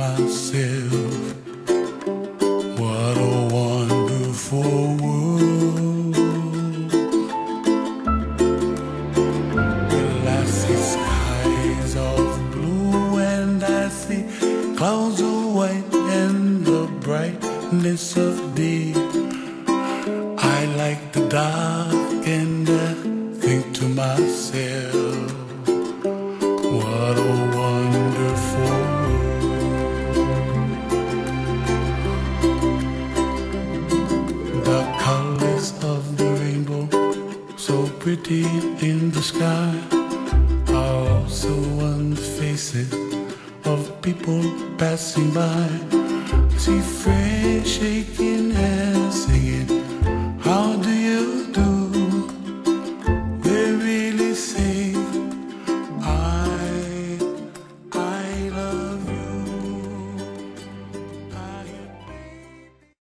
myself, what a wonderful world. Well, I see skies of blue and I see clouds of white and the brightness of day. I like the dark and I think to myself, what a wonderful world. The colors of the rainbow, so pretty in the sky, are also on the faces of people passing by. I see friends shaking hands, singing